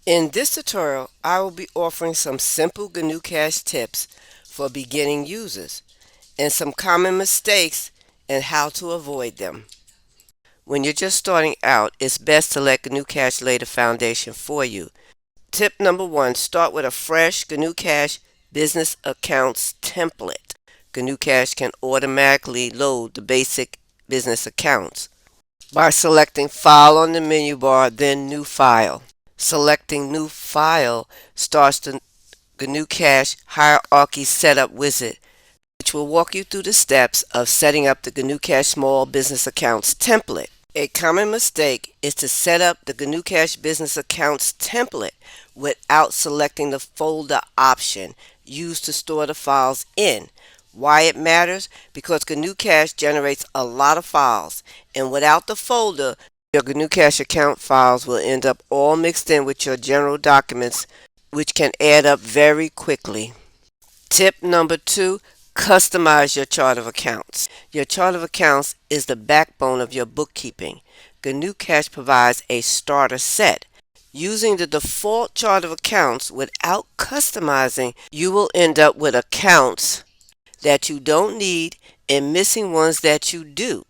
In this tutorial, I will be offering some simple GnuCash tips for beginning users and some common mistakes and how to avoid them. When you're just starting out, it's best to let GnuCash lay the foundation for you. Tip number one, start with a fresh GnuCash business accounts template. GnuCash can automatically load the basic business accounts by selecting File on the menu bar, then New File. Selecting New File starts the GnuCash Hierarchy Setup Wizard, which will walk you through the steps of setting up the GnuCash Small Business Accounts template. A common mistake is to set up the GnuCash Business Accounts template without selecting the folder option used to store the files in. Why it matters? Because GnuCash generates a lot of files, and without the folder, your GnuCash account files will end up all mixed in with your general documents, which can add up very quickly. Tip number two, customize your chart of accounts. Your chart of accounts is the backbone of your bookkeeping. GnuCash provides a starter set. Using the default chart of accounts without customizing, you will end up with accounts that you don't need and missing ones that you do.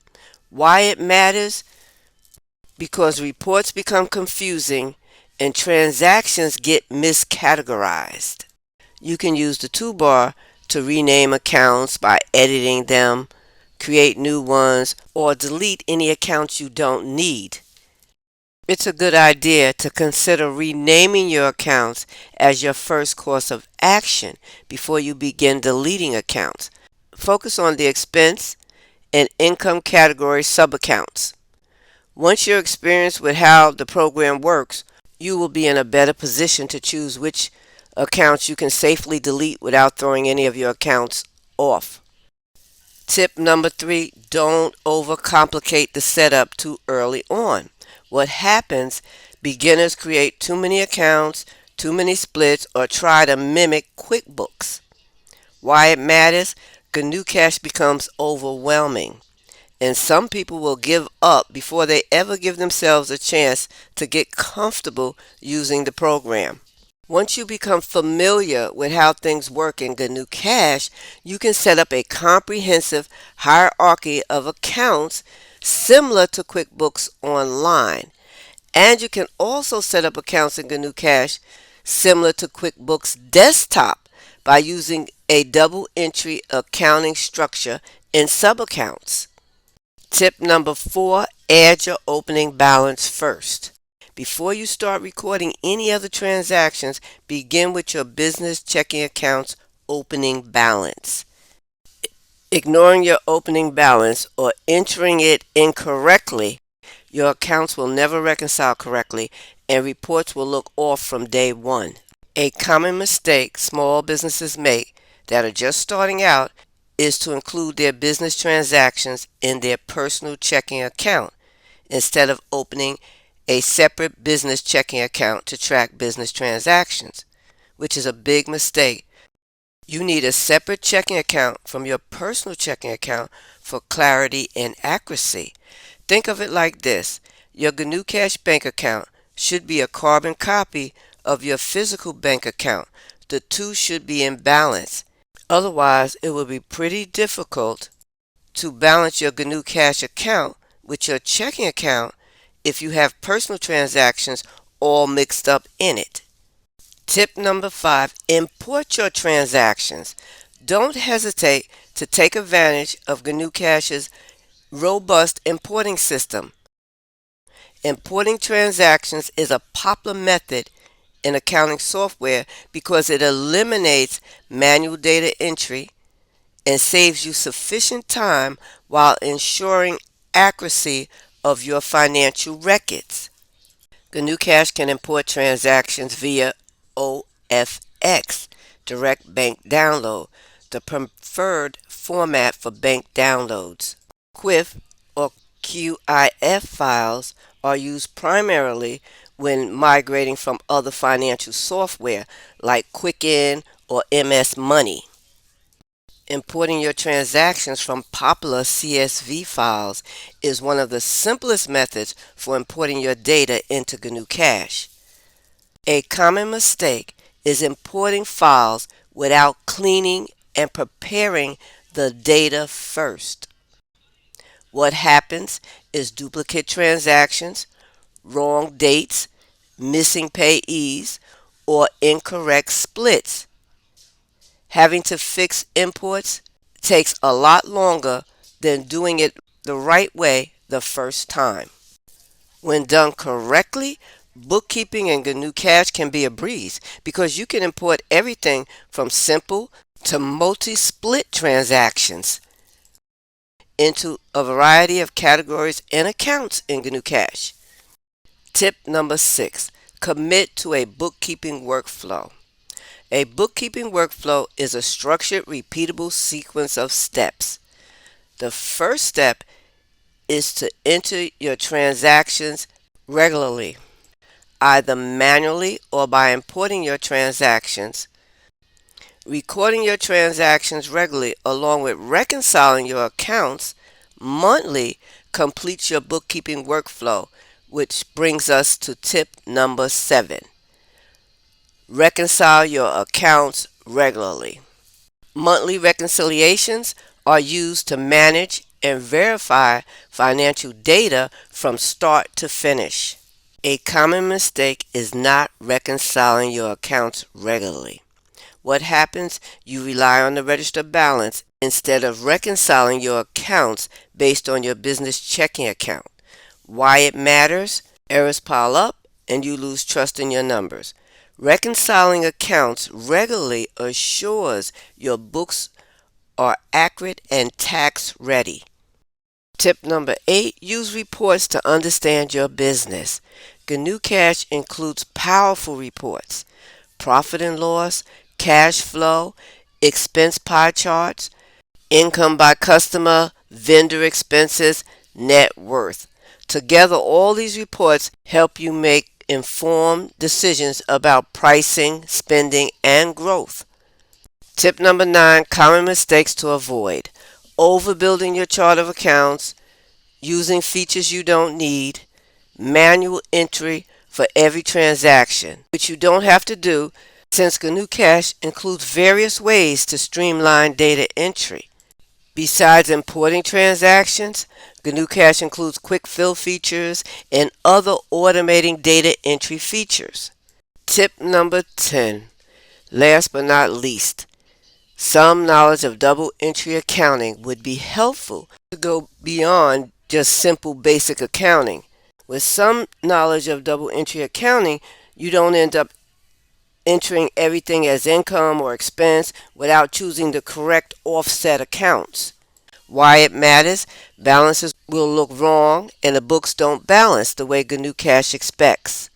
Why it matters? Because reports become confusing and transactions get miscategorized. You can use the toolbar to rename accounts by editing them, create new ones, or delete any accounts you don't need. It's a good idea to consider renaming your accounts as your first course of action before you begin deleting accounts. Focus on the expense and income category sub-accounts. Once you're experienced with how the program works, you will be in a better position to choose which accounts you can safely delete without throwing any of your accounts off. Tip number three, don't overcomplicate the setup too early on. What happens, beginners create too many accounts, too many splits, or try to mimic QuickBooks. Why it matters, GnuCash becomes overwhelming, and some people will give up before they ever give themselves a chance to get comfortable using the program. Once you become familiar with how things work in GnuCash, you can set up a comprehensive hierarchy of accounts similar to QuickBooks Online. And you can also set up accounts in GnuCash similar to QuickBooks Desktop by using a double entry accounting structure in sub-accounts. Tip number four, add your opening balance first. Before you start recording any other transactions, begin with your business checking account's opening balance. Ignoring your opening balance or entering it incorrectly, your accounts will never reconcile correctly and reports will look off from day one. A common mistake small businesses make that are just starting out is to include their business transactions in their personal checking account instead of opening a separate business checking account to track business transactions, which is a big mistake. You need a separate checking account from your personal checking account for clarity and accuracy. Think of it like this. Your GnuCash bank account should be a carbon copy of your physical bank account. The two should be in balance. Otherwise, it will be pretty difficult to balance your GnuCash account with your checking account if you have personal transactions all mixed up in it. Tip number five, import your transactions. Don't hesitate to take advantage of GnuCash's robust importing system. Importing transactions is a popular method in accounting software because it eliminates manual data entry and saves you sufficient time while ensuring accuracy of your financial records. GnuCash can import transactions via OFX, Direct Bank Download, the preferred format for bank downloads. QUIF or QIF files are used primarily when migrating from other financial software like Quicken or MS Money. Importing your transactions from popular CSV files is one of the simplest methods for importing your data into GnuCash. A common mistake is importing files without cleaning and preparing the data first. What happens is duplicate transactions, wrong dates, missing payees, or incorrect splits. Having to fix imports takes a lot longer than doing it the right way the first time. When done correctly, bookkeeping and GnuCash can be a breeze because you can import everything from simple to multi-split transactions into a variety of categories and accounts in GnuCash. Tip number 6. Commit to a bookkeeping workflow. A bookkeeping workflow is a structured, repeatable sequence of steps. The first step is to enter your transactions regularly, either manually or by importing your transactions. Recording your transactions regularly along with reconciling your accounts monthly completes your bookkeeping workflow, which brings us to tip number 7. Reconcile your accounts regularly. Monthly reconciliations are used to manage and verify financial data from start to finish. A common mistake is not reconciling your accounts regularly. What happens? You rely on the register balance instead of reconciling your accounts based on your business checking account. Why it matters? Errors pile up and you lose trust in your numbers. Reconciling accounts regularly assures your books are accurate and tax ready. Tip number 8. Use reports to understand your business. GnuCash includes powerful reports, profit and loss, cash flow, expense pie charts, income by customer, vendor expenses, net worth. Together, all these reports help you make informed decisions about pricing, spending, and growth. Tip number 9. Common mistakes to avoid. Overbuilding your chart of accounts, using features you don't need, manual entry for every transaction, which you don't have to do since GnuCash includes various ways to streamline data entry. Besides importing transactions, GnuCash includes quick fill features and other automating data entry features. Tip number 10. Last but not least, some knowledge of double entry accounting would be helpful to go beyond just simple basic accounting. With some knowledge of double entry accounting, you don't end up entering everything as income or expense without choosing the correct offset accounts. Why it matters? Balances will look wrong and the books don't balance the way GnuCash expects.